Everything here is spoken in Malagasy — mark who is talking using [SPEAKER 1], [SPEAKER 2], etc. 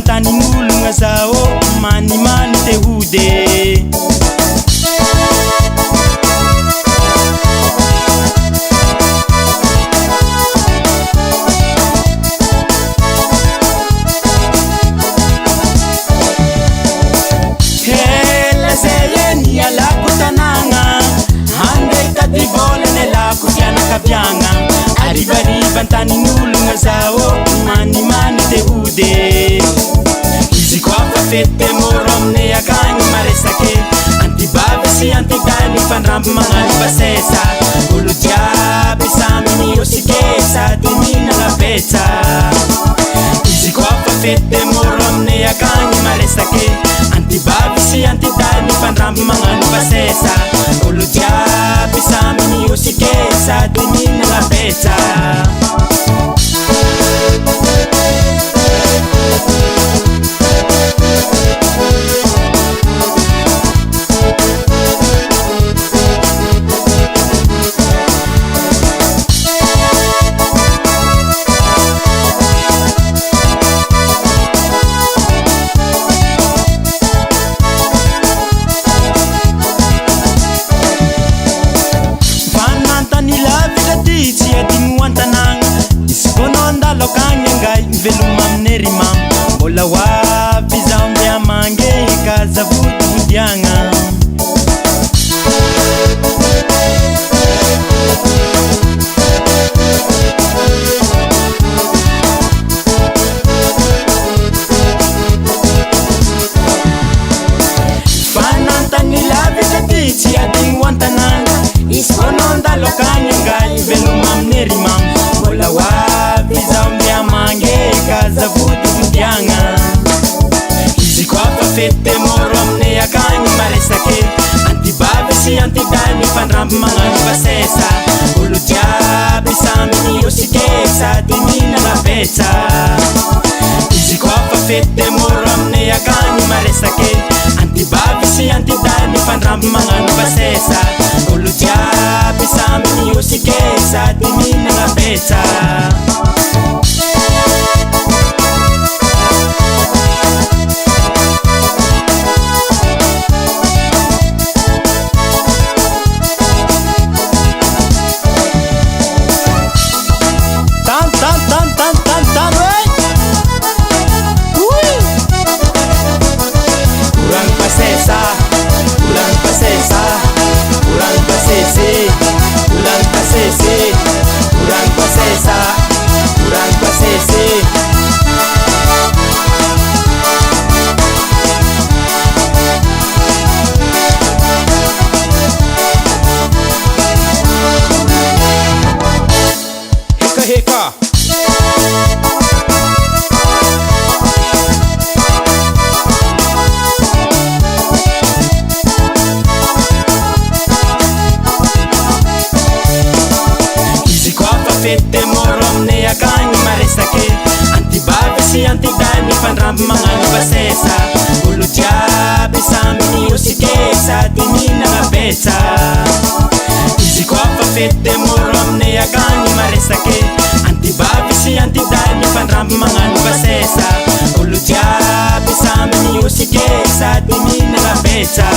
[SPEAKER 1] tanin'ologna zao manimany te hody Arivariva tanin'ologna zao manimany te hody izy koa fa fety moro aminay akagny maresake antibavy sy antidany fandramby magnano basesa olo jiaby samy osikesa ty mihinagna betsa izy koa fa fety moro aminay akagny maresake antibavy sy antidany fandramby magnano basesa olo jiaby samy osikesa ty mihinagna betsa mbola hoavy zaho ndea mangeka zavodidiagna fanantany lavy sady tsy adigny hoantanagna izy koa ndalo akagny angay veloma amin'ny rimamy mbola hoavy zaho ndea mangeka zavodidiagna izy koa fa fety moro aminay akagny maresake antibavy sy antidany fandramby magnano basesa olo jiaby samy osikesa ty mihinagna betsa izy koa fa fety moro aminay akagny maresake antibavy sy antidany fandramby magnano basesa olo jiaby samy osikesa ty mihinagna betsa
[SPEAKER 2] Heka
[SPEAKER 1] izy koa fa fety moro aminay akagny maresake antibavy sy antidany fandramby magnano basesa olo jiaby samy osikesa ty mihinagna betsa izy koa fa fety moro aminay akagny maresake antibavy sy antidany fandramby magnano basesa olo jiaby samy osikesa ty mihinagna betsa